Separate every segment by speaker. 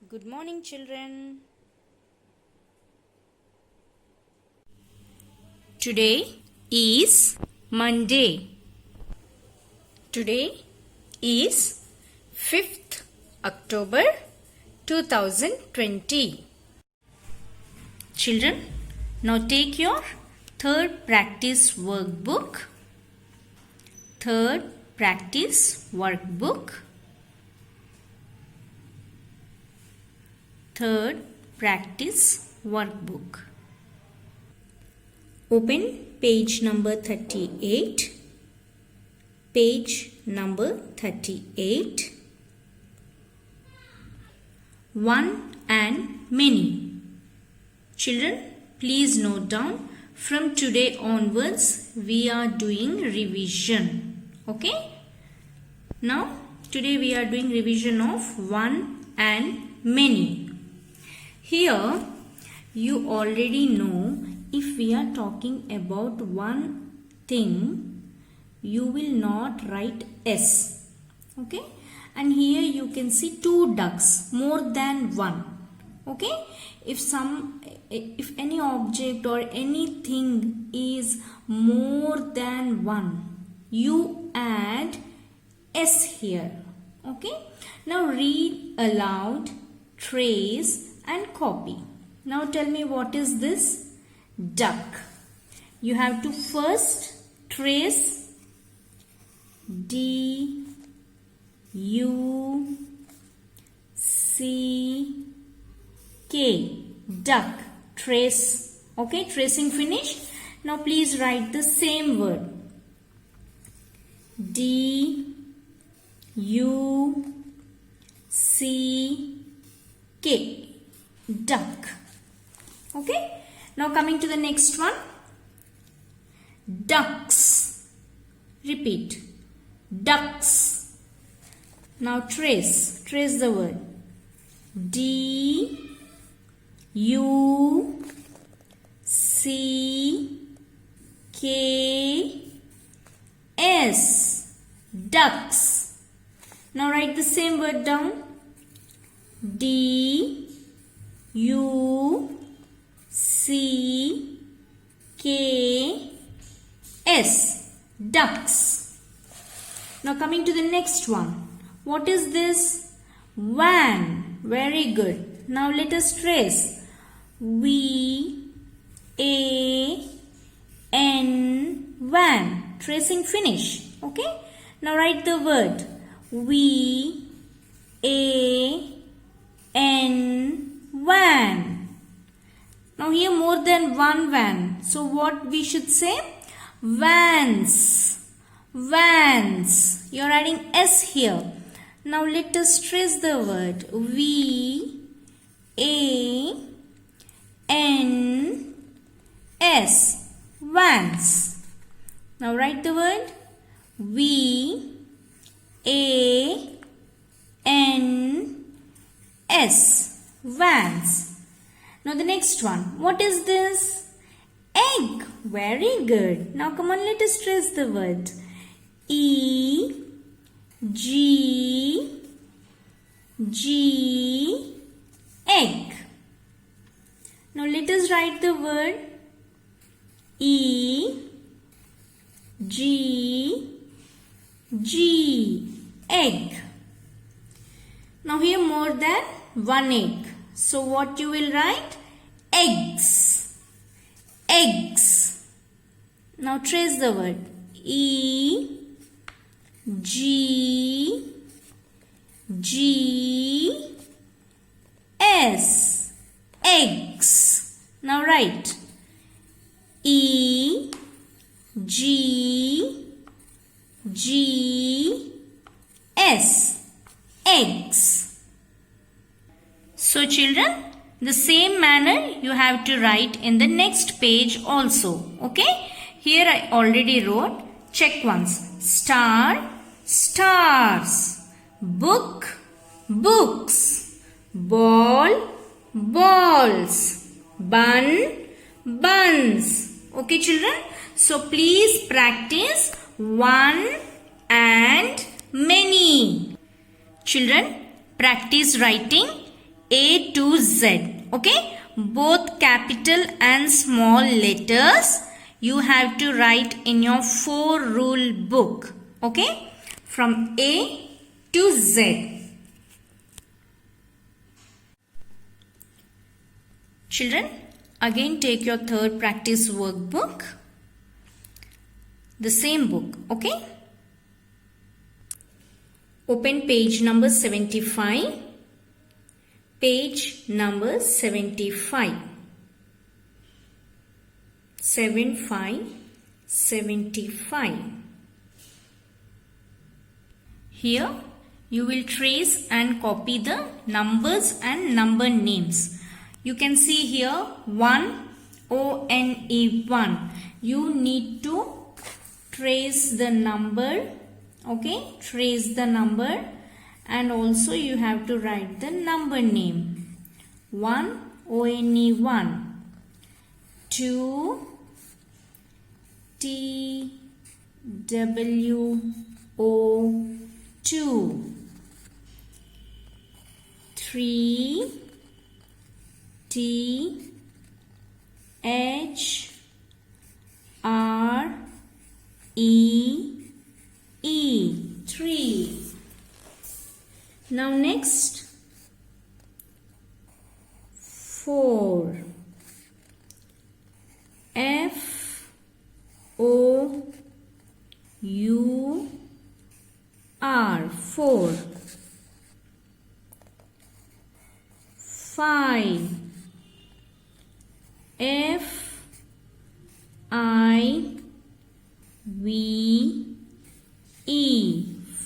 Speaker 1: Good morning, children. Today is Monday. Today is 5th October 2020. Children, now take your third practice workbook. Third practice workbook. Third practice workbook. Open page number 38. Page number 38. One and many. Children, please note down, from today onwards we are doing revision. Okay? Now, today we are doing revision of one and many. Here, you already know, if we are talking about one thing, you will not write S. Okay? And here you can see two ducks, more than one. Okay? If any object or anything is more than one, you add S here. Okay? Now read aloud, trace and copy. Now tell me, what is this? Duck. You have to first trace D U C K. Duck. Trace. Okay, tracing finished. Now please write the same word. D U C K. Duck. Okay. Now coming to the next one. Ducks. Repeat. Ducks. Now trace. Trace the word. D U C K S. Ducks. Now write the same word down. D U C K S. Ducks. Now coming to the next one. What is this? Van. Very good. Now let us trace. V A N. Van. Tracing finish. Okay. Now write the word. V A N. Van. Now here more than one van. So what we should say? Vans. Vans. You are adding S here. Now let us trace the word. V A N S. Vans. Now write the word. V A N S. Vans. Now the next one. What is this? Egg. Very good. Now come on, let us trace the word. E G G. Egg. Now let us write the word. E G G. Egg. Now here more than one egg. So what you will write? Eggs. Eggs. Now trace the word. E G G S. Eggs. Now write. E G G S. Eggs. So children, the same manner you have to write in the next page also. Okay? Here I already wrote. Check once. Star, stars. Book, books. Ball, balls. Bun, buns. Okay children? So please practice one and many. Children, practice writing A to Z. Okay, both capital and small letters you have to write in your 4-rule book. Okay, from A to Z. Children, again take your third practice workbook. The same book. Okay. Open page number 75. Page number 75. 75. Here you will trace and copy the numbers and number names. You can see here 1, O-N-E, 1. You need to trace the number. Okay, trace the number, and also you have to write the number name. 1, O-N-E, 1. 2, T-W-O, 2. 3, T-H-R-E, 3. Now next, 4, F-O-U-R, 4. 5, F-I-V-E,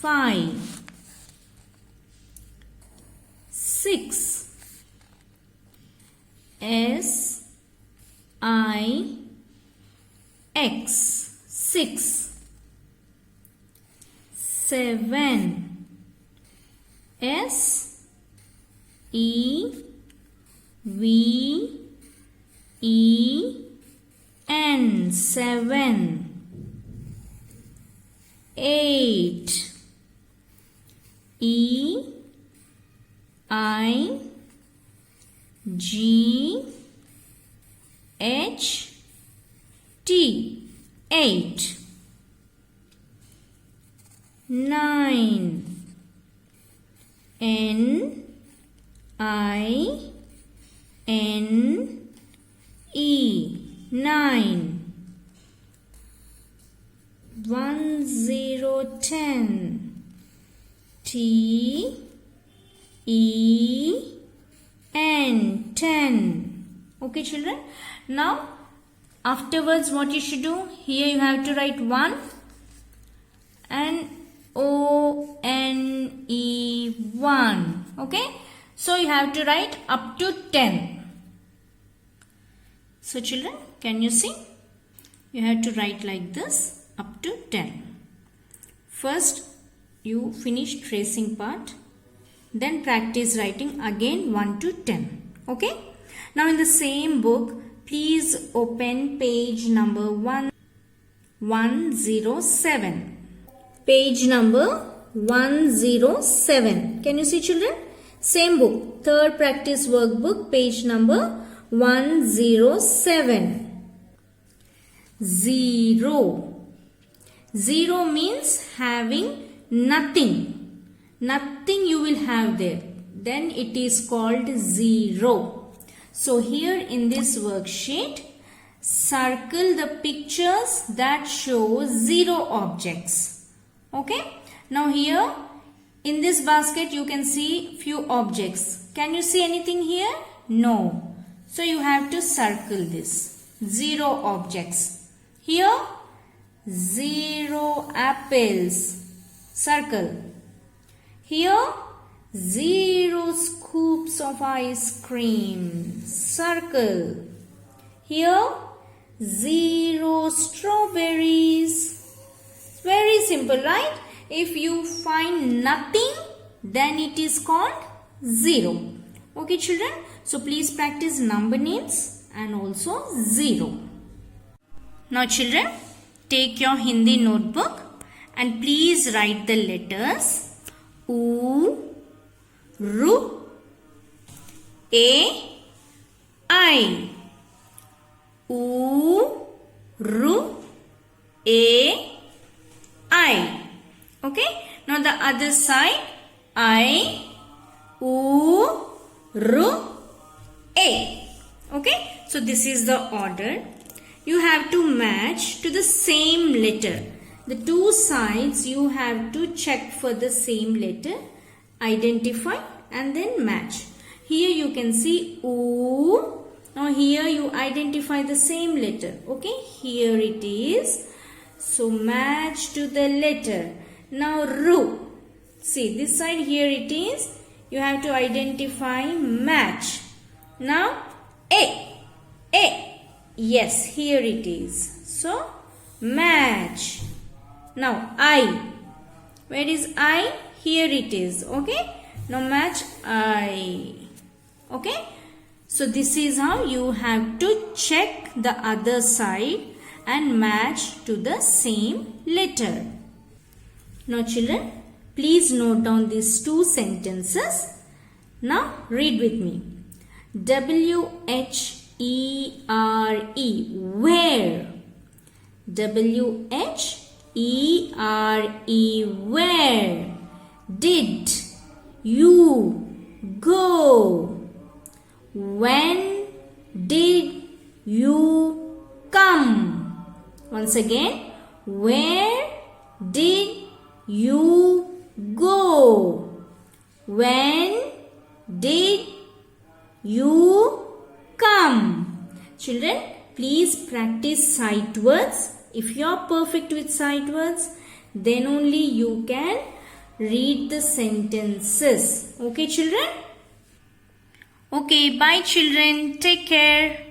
Speaker 1: 5. 6, S-I-X, 6. 7, S-E-V-E-N, 7. 8, E-I-G-H-T, 8. 9, N-I-N-E, 9. 1, 0, 10. T-E-N, 10. Okay, children. Now, afterwards, what you should do? Here you have to write 1 and O-N-E, 1. Okay. So, you have to write up to 10. So, children, can you see? You have to write like this. Up to 10. First you finish tracing part, then practice writing again 1 to 10. Okay. Now in the same book, please open page number 107. Page number 107. Can you see, children? Same book, third practice workbook, page number 107. 0. 0 means having nothing. Nothing you will have there. Then it is called 0. So here in this worksheet, circle the pictures that show 0 objects. Okay. Now here in this basket you can see few objects. Can you see anything here? No. So you have to circle this. 0 objects. Here 0 apples. Circle. Here 0 scoops of ice cream. Circle. Here 0 strawberries. Very simple, right? If you find nothing, then it is called 0. Okay, children. So please practice number names and also 0. Now children, take your Hindi notebook and please write the letters U, Ru, A, I. U, Ru, A, I. Okay. Now the other side. I, U, Ru, A. Okay. So this is the order. You have to match to the same letter. The two sides you have to check for the same letter. Identify and then match. Here you can see U. Now here you identify the same letter. Okay. Here it is. So match to the letter. Now Ru. See this side, here it is. You have to identify, match. Now A. A. Yes, here it is. So match. Now I. Where is I? Here it is. Okay. Now match I. Okay. So this is how you have to check the other side and match to the same letter. Now children, please note down these two sentences. Now read with me. W-H-E-R-E, where? W-H-E-R-E, where did you go? When did you come? Once again, where did you go? When did you come? Children, please practice sight words. If you are perfect with sight words, then only you can read the sentences. Okay, children? Okay, bye children. Take care.